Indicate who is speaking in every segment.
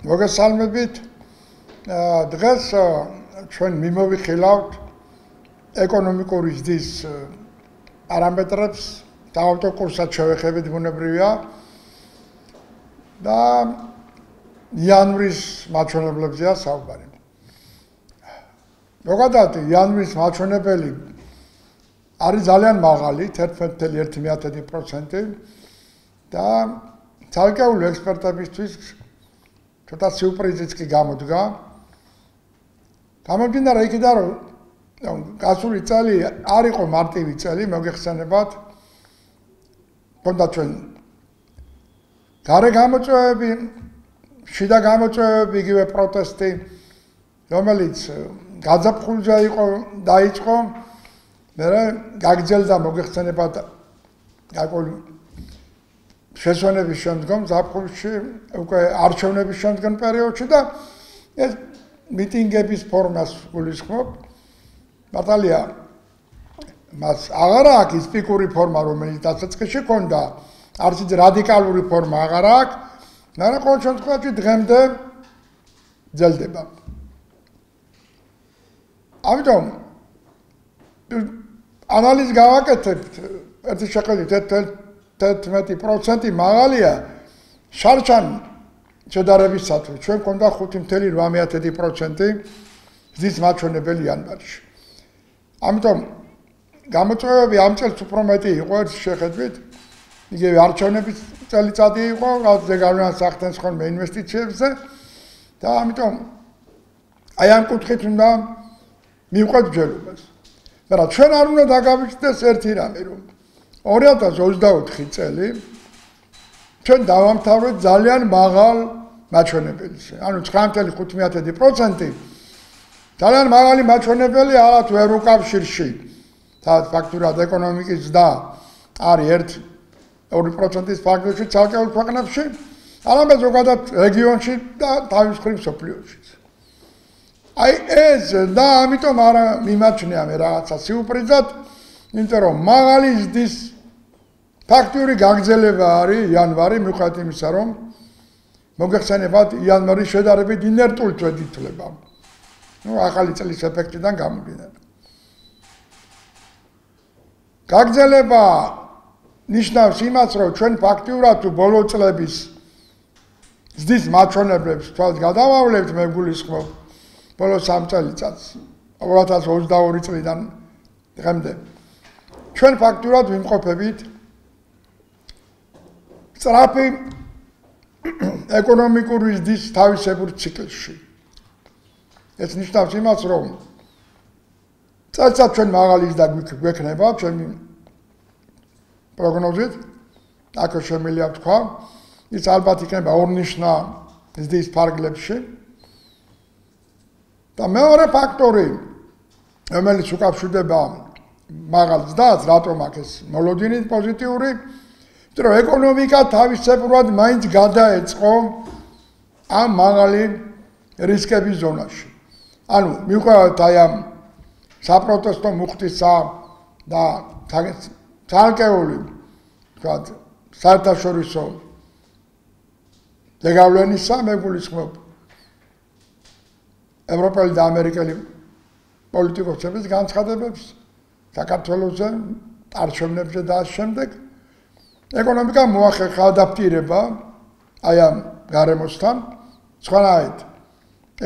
Speaker 1: მოგესალმებით. დღეს ჩვენ მიმოვიხილავთ ეკონომიკური ზრდის პარამეტრებს, დაავადყოფასად შევეხებით ბუნებრივია და იანვრის მაჩვენებლებზეა საუბარი. ზოგადად იანვრის მაჩვენებელი არის ძალიან მაღალი, 11.1% და ცალკეული ექსპერტებისთვის ცოტა სიურპრიზიც კი გამოდგა. გამომდინარე იქიდან, რომ გასული წელი არ იყო მარტივი წელი, მოგეხსენებათ. ქონდა ჩვენ გარე გამოწვევები, შიდა გამოწვევები, იგივე პროტესტი, რომელიც გაზაფხულზე დაიწყო, მერე გაგრძელდა მოგეხსენებათ გარკვეული შესვენების შემდგომ ზაფხულში, უკვე არჩევნების შემდგომ პერიოდში და ეს მიტინგების ფორმას გულისხმობ. მართალია, მას აღარ აქვს ის პიკური ფორმა, რომელიც დასაწყისში ჰქონდა, არც ის რადიკალური ფორმა აღარ აქვს, მაგრამ ყოველ შემთხვევაში დღემდე გრძელდება. ამიტომ ანალიზი გავაკეთებთ, ერთი შეხედვით 11% მაღალია შარშან შედარებისათვის. ჩვენ გვქონდა 5.8% ზრდის მაჩვენებელი იანვარში. ამიტომ გამოწვევები ამ წელს უფრო მეტი იყო ერთ შეხედვით. იგივე არჩევნების წელიწადი იყო, რადგან გავლენას ახდენს ხოლმე ინვესტიციებზე და ამიტომ აი ამ კუთხით უნდა მივყვეთ მსჯელობას. მაგრამ ჩვენ არ უნდა დაგავიწყდეს ერთი რამე, რომ 2024 წელი ჩვენ დავამთავრეთ ძალიან მაღალ მაჩვენებელზე. ანუ 9.5% ძალიან მაღალი მაჩვენებელი არა თუ ევროკავშირში. თავად ფაქტურად ეკონომიკის ზრდა არის 1-2%-ის ფაქტებში ცალკეულ ქვეყნებში, არამედ ზოგადად რეგიონში და თავის მხრივ მსოფლიოშიც. აი ეს და ამიტომ არ მიმაჩნია მე რაღაცა სიურპრიზად, იმიტომ რომ მაღალი ზრდის ფაქტური გაგრძელება არის იანვარი, მიუხედავად იმისა, რომ მოგეხსენებათ იანვარი შედარებით ინერტული წვეთ ითვლება. ახალი წლის ეფექტიდან გამომდინარე. გაგრძელება ნიშნავს იმას, რომ ჩვენ ფაქტურად თუ ბოლო წლების ზრდის მაჩვენებლებს თვალს გადავავლებთ, მე გულისხმობ ბოლო 3 წელიწადს 2022 წლიდან დღემდე. ჩვენ ფაქტურად ვიმყოფებით სწრაფი ეკონომიკური ზრდის თავისებურ ციკლში. ეს ნიშნავს იმას, რომ წელიწად ჩვენ მაღალი ზრდა გვექნება, ჩემი პროგნოზით, აქ შემიძლია ვთქვა, ის ალბათ იქნება ორნიშნა ზრდის ფარგლებში. და მეორე ფაქტორი, რომელიც უკავშირდება მაღალ ზრდას, რატომ აქ ეს მოლოდინი პოზიტიური, იმიტომ რომ ეკონომიკა თავისებურად მაინც გადაეწყო ამ მაღალი რისკების ზონაში. ანუ მიუხედავად აი ამ საპროტესტო მუხტისა და ცალკეული თქვათ საერთაშორისო ზეგავლენისა, მე გულისხმობ ევროპელი და ამერიკელი პოლიტიკოსების განცხადებებს საქართველოზე, არჩევნებზე და ამ შემდეგ ეკონომიკა მოახერხა ადაპტირება აი ამ გარემოსთან, სხვანაირად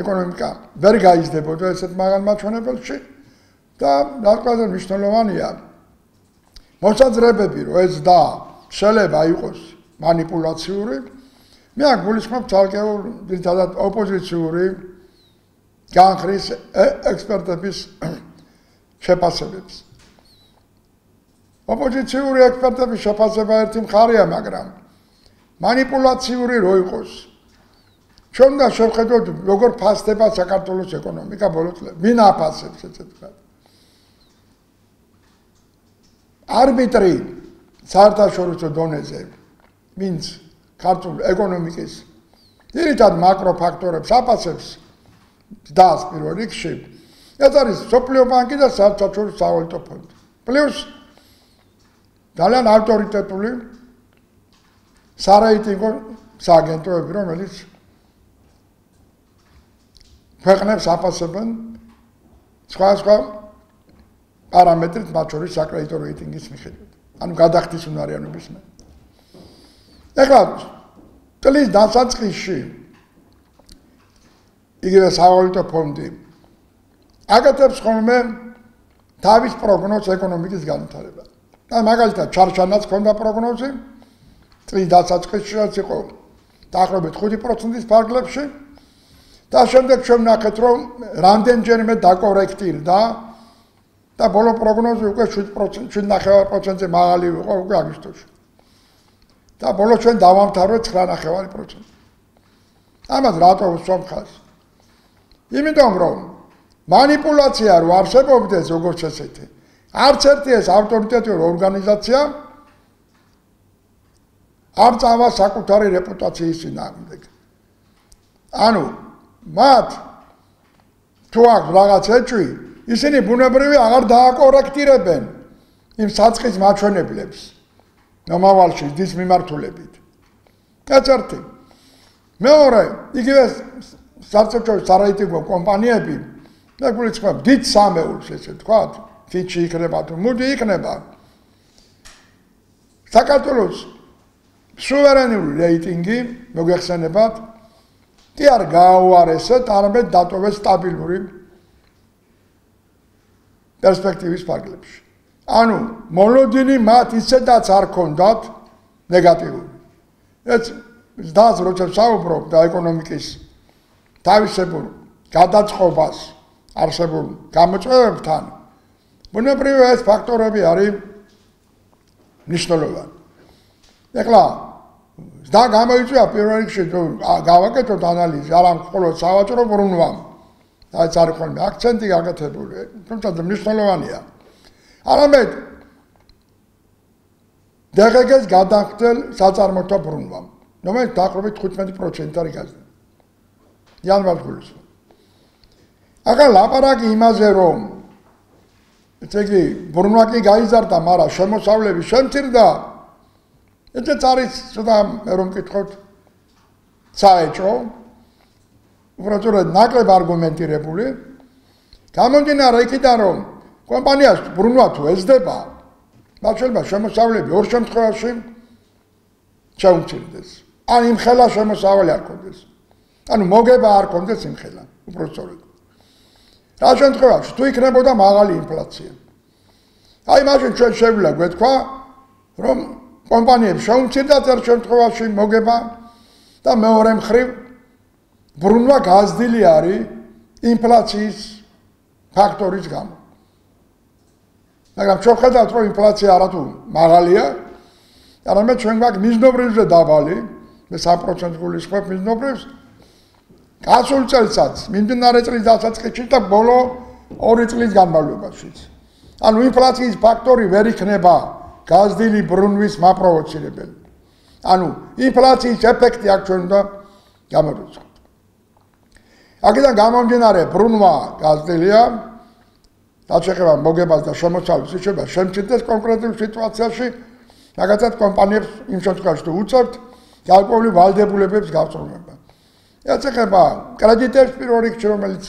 Speaker 1: ეკონომიკა ვერ გაიზრდებოდა ესეთ მაღალ მაჩვენებელში და რაც ყველაზე მნიშვნელოვანია, მოსაზრებები, რომ ეს და შეიძლება იყოს მანიპულაციური, მე აქ გულისხმობ ცალკეულ ძირითადად ოპოზიციური განხრის ექსპერტების შეფასებებს. ოპოზიციური ექსპერტების შეფასება ერთი მხარეა, მაგრამ მანიპულაციური რო იყოს, ჩვენ უნდა შევხედოთ, როგორ ფასდება საქართველოს ეკონომიკა ბოლო წლებში. ვინ აფასებს ესე ვთქვათ? არბიტრი საერთაშორისო დონეზე, ვინც ქართულ ეკონომიკის ძირითად მაკროფაქტორებს აფასებს, დას პირველ რიგში, ეს არის მსოფლიო ბანკი და საერთაშორისო სავალუტო ფონდი. პლუს ძალიან ავტორიტეტული სარეიტინგო სააგენტოები, რომელიც ქვეყნებს აფასებენ სხვა პარამეტრით, მათ შორის საკრედიტო რეიტინგის მიხედვით. ანუ გადახდის უნარიანობის მე. ეხლა წლის დასაწყისში იგივე სავალუტო ფონდი აკეთებს ხოლმე თავის პროგნოზს ეკონომიკის განვითარებაზე. და მაგალითად ჩარჩანაც ჰქონდა პროგნოზი, წლის დასაწყისშიც იყო დაახლოებით 5%-ის ფარგლებში და შემდეგ ჩვენ ვნახეთ, რომ რამდენჯერმე დაკორექტირდა და ბოლო პროგნოზი უკვე 7.9%-ზე მაღალი იყო უკვე აგვისტოში. და ბოლო ჩვენ დავამთავრეთ 9.9%. ამას რატო უსვამ ხაზს? იმიტომ რომ манипуляция რო არსებობდეს როგორც ესეთი. არც ერთი ეს ავტორიტეტური ორგანიზაცია არ წავა საკუთარი რეპუტაციის წინააღმდეგ. ანუ მათ თუ აქვს რაღაც ეჭვი, ისინი ბუნებრივი აღარ დააკორექტირებენ იმ საწყის მაჩვენებლებს მომავალში დის მიმართულებით. ეს ერთი. მეორე, იგივე სარწმუნოების სარეიტინგო კომპანიები და გულისხმობ დიდ სამეულს ესე თქვა, ფიჩი იქნება თუ მუდი იქნება. საქართველოს სუვერენული რეიტინგი მოგეხსენებათ, კი არ გააუარესეთ, არამედ დატოვეს სტაბილური პერსპექტივის ფარგლებში. ანუ მოლოდინი მათ ისედაც არ ქონდათ ნეგატიური. ეს ზდას როცა საუბრობ და ეკონომიკის თავისებურ გადაწყობას არსებულ გამოწვევებთან, ბუნებრივია ეს ფაქტორები არის მნიშვნელოვანი. ეხლა და გამოიწვია პირველ რიგში გავაკეთოთ ანალიზი, არა მხოლოდ სავაჭრო ბრუნვამ. რაც არის ხოლმე აქცენტი გაკეთებული, თუმცა მნიშვნელოვანია. არამედ დღეს გადახდელ საწარმოთა ბრუნვამ, რომელიც დაახლოებით 15% არის გაზრდა. იანვარს გულისხმობ. ახლა ლაპარაკი იმაზე, რომ ესე იგი ბრუნვა კი გაიზარდა, მაგრამ შემოსავლები შემცირდა. ესეც არის ცოტა მე რომ მკითხოთ საეჭვო, უბრალოდ ნაკლებ არგუმენტირებული. გამომდინარე იქიდან, რომ კომპანიას ბრუნვა თუ ეძდება, მათ შეიძლება შემოსავლები ორ შემთხვევაში შეუმცირდეს. ან იმხელა შემოსავალი არ ქონდეს. ანუ მოგება არ ქონდეს იმხელა, უბრალოდ სწორედ. რა შემთხვევაში თუ იქნებოდა მაღალი ინფლაცია. აი მაშინ ჩვენ შეგვიძლია გვეთქვა, რომ კომპანიებს შეუმცირდათ ერთ შემთხვევაში მოგება და მეორე მხრივ ბრუნვა გაზრდილი არის ინფლაციის ფაქტორის გამო. მაგრამ ჩვენ ხედავთ, რომ ინფლაცია არათუ მაღალია, არამედ ჩვენ გვაქვს მიზნობრივზე დაბალი, მე 3% გულისხმობ მიზნობრივს. გასულ წელსაც, მიმდინარე წლის დასაწყისში და ბოლო 2 წლის განმავლობაშიც. ანუ ინფლაციის ფაქტორი ვერ იქნება გაზრდილი ბრუნვის მაპროვოცირებელი. ანუ ინფლაციის ეფექტი აქ ჩვენ უნდა გამოვიწყოთ. აქედან გამომდინარე ბრუნვა გაზრდილია, რაც შეეხება მოგებას და შემოსავლის შეიძლება შემცირდეს კონკრეტულ სიტუაციაში, მაგალითად კომპანიებს იმ შემთხვევაში თუ უწევთ გარკვეული ვალდებულებების გასწორება. ეს ეხება კრედიტებს პირველ რიგში, რომელიც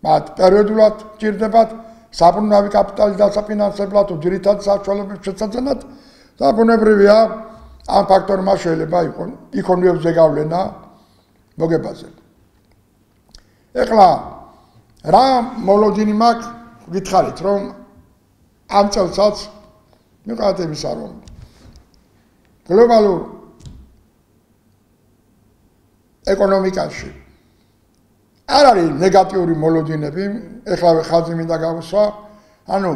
Speaker 1: მათ პერიოდულად ჭირდებათ საბრუნავი კაპიტალის დასაფინანსებლად თუ ძირითადი საშუალებების შესაძენად და ბუნებრივია ამ ფაქტორმა შეიძლება იქონიოს ზეგავლენა მოგებაზე. ეხლა რა მოლოდინი მაქვს გითხარით, რომ ამ წელსაც მიყვართ იმისა, რომ გლობალურ ეკონომიკაში არ არის ნეგატიური მოლოდინები, ეხლა ხაზი მინდა გავუსვა, ანუ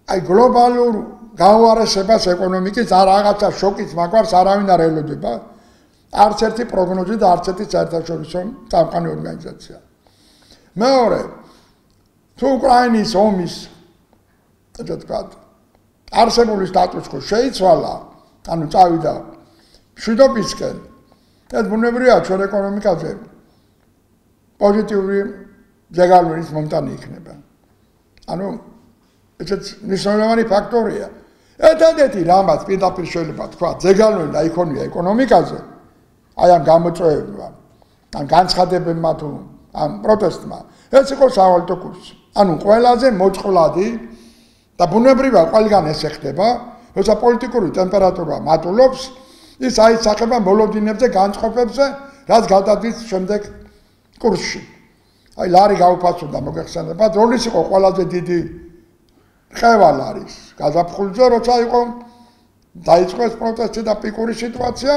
Speaker 1: აი გლობალურ გაუარესებას ეკონომიკის არ რაღაცა შოკის მაგვარს არავინ არ ელოდება, არც ერთი პროგნოზი და არც ერთი საერთაშორისო წამყვანი ორგანიზაცია. მეორე, თუ უკრაინის ომის ესე ვთქვათ, არსებული სტატუს-კვო შეიცვალა, ანუ წავიდა მშვიდობისკენ, ეს ბუნებრივია ჩვენ ეკონომიკაზე პოზიტიური ზეგავლენის მომტანი იქნება. ანუ ესეც მნიშვნელოვანი ფაქტორია. ერთადერთი რამაც პირდაპირ შეიძლება თქვა ზეგავლენა იქონია ეკონომიკაზე, აი ამ გამოწვევებმა ან განცხადებებმა თუ ან პროტესტმა. ეს იყო სავალუტო კურსი. ანუ ყველაზე მოწყვლადი და ბუნებრივია ყველგან ეს ხდება, როცა პოლიტიკური ტემპერატურა მატულობს, ის აისახება მოლოდინებზე, განწყობებზე, რაც გადადის შემდეგ კურსში. აი ლარი გაუფასურდა მოგეხსენებათ, როდის იყო ყველაზე დიდი ხევა ლარის გაზაფხულზე, როცა იყო დაიწყო ეს პროტესტი და პიკური სიტუაცია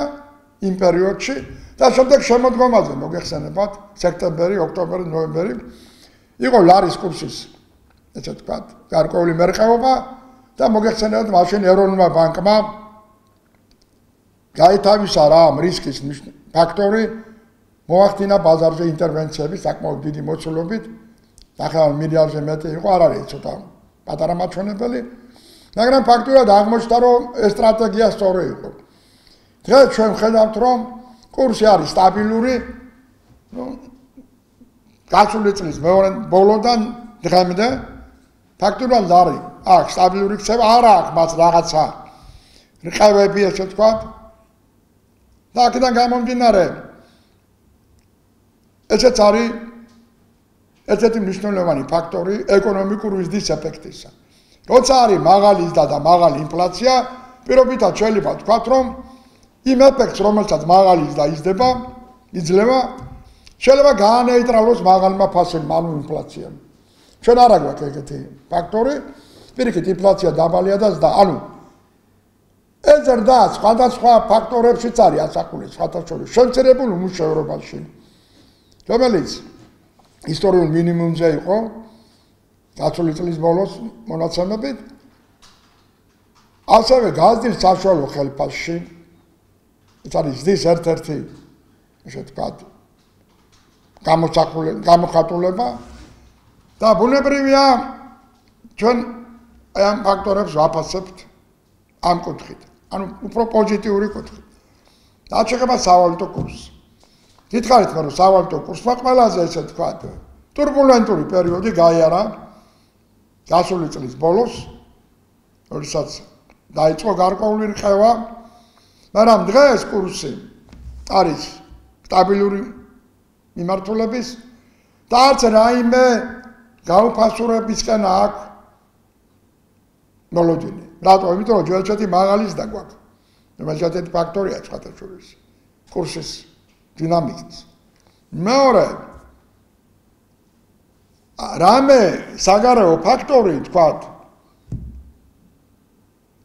Speaker 1: იმ პერიოდში და შემდეგ შემოდგომაზე მოგეხსენებათ, სექტემბერი, ოქტომბერი, ნოემბერი იყო ლარის კურსის ესე ვთქვათ, გარკვეული მერყეობა და მოგეხსენებათ მაშინ ეროვნულმა ბანკმა გაითავისა რა ამ რისკის ფაქტორი მოახდინა ბაზარზე ინტერვენციები საკმაოდ დიდი მოცულობით, ახლა მილიარდზე მეტი იყო, არ არის ცოტა პატარა მაჩვენებელი, მაგრამ ფაქტურად აღმოჩნდა, რომ ეს სტრატეგია სწორი იყო. დღეს ჩვენ ხედავთ, რომ კურსი არის სტაბილური, გასული წლის მეორე ბოლოდან დღემდე ფაქტურად არის, აქვს სტაბილური ქცევა, არა აქვს მას რაღაცა რყევები, ესე ვთქვათ. და აქედან გამომდინარე, ესეც არის ერთ-ერთი მნიშვნელოვანი ფაქტორი ეკონომიკური ზრდის ეფექტისა. როცა არის მაღალი ზრდა და მაღალი ინფლაცია, პირობითად შეიძლება ვთქვათ, რომ იმ ეფექტს, რომელსაც მაღალი ზრდა იძლევა, შეიძლება გაანეიტრალოს მაღალმა ფასებმა, ანუ ინფლაციამ. ჩვენ არ აგვაქვს ეგეთი ფაქტორი, პირიქით ინფლაცია დაბალია და ზრდა, ანუ ეს ზრდა სხვადასხვა ფაქტორებშიც არის ასახული, სხვადასხვა შემცირებულ უმუშევრობაში, რომელიც ისტორიულ მინიმუმზე იყო გასული წლის ბოლოს მონაცემებით, ასევე გაზრდილ საშუალო ხელფასში, ეს არის ზრდის ერთ-ერთი, ესე ვთქვათ, გამოხატულება და ბუნებრივია ჩვენ ამ ფაქტორებს ვაფასებთ ამ კუთხით, ანუ უფრო პოზიტიური კუთხით. რაც შეეხება სავალუტო კურსს. გითხარით, რომ სავალუტო კურსმა ყველაზე ესე ვთქვათ, ტურბულენტური პერიოდი გაიარა გასული წლის ბოლოს, როდესაც დაიწყო გარკვეული რყევა, მაგრამ დღეს კურსი არის სტაბილური მიმართულების და არც რაიმე გაუფასურებისკენ აქვს მოლოდინი. რატო? იმიტომ რომ ჯერ-ერთი მაღალი ზრდა გვაქვს. რომელიც ერთ-ერთი ფაქტორია სხვათაშორის კურსის დინამიკის. მეორე რამე საგარეო ფაქტორი, თქვათ,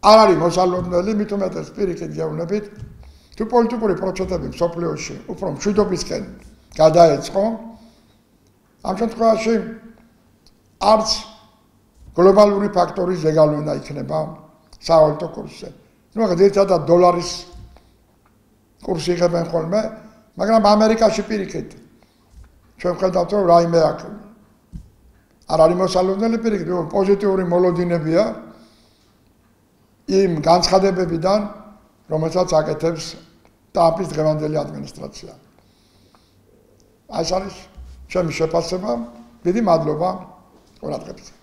Speaker 1: არ არის მოსალოდნელი, მით უმეტეს პირიქით გეუბნებით, თუ პოლიტიკური პროცესები მსოფლიოში უფრო მშვიდობისკენ გადაეწყო, ამ შემთხვევაში არც გლობალური ფაქტორის ზეგავლენა იქნება სავალუტო კურსზე. ნუ ძირითადად დოლარის კურსი იღებენ ხოლმე, მაგრამ ამერიკაში პირიქით ჩვენ ვხედავთ, რომ რაიმე აქ არ არის მოსალოდნელი, პირიქით პოზიტიური მოლოდინებია იმ განცხადებებიდან, რომელსაც აკეთებს ტრამპის დღევანდელი ადმინისტრაცია. ეს არის ჩემი შეფასება. დიდი მადლობა ყურადღებისთვის.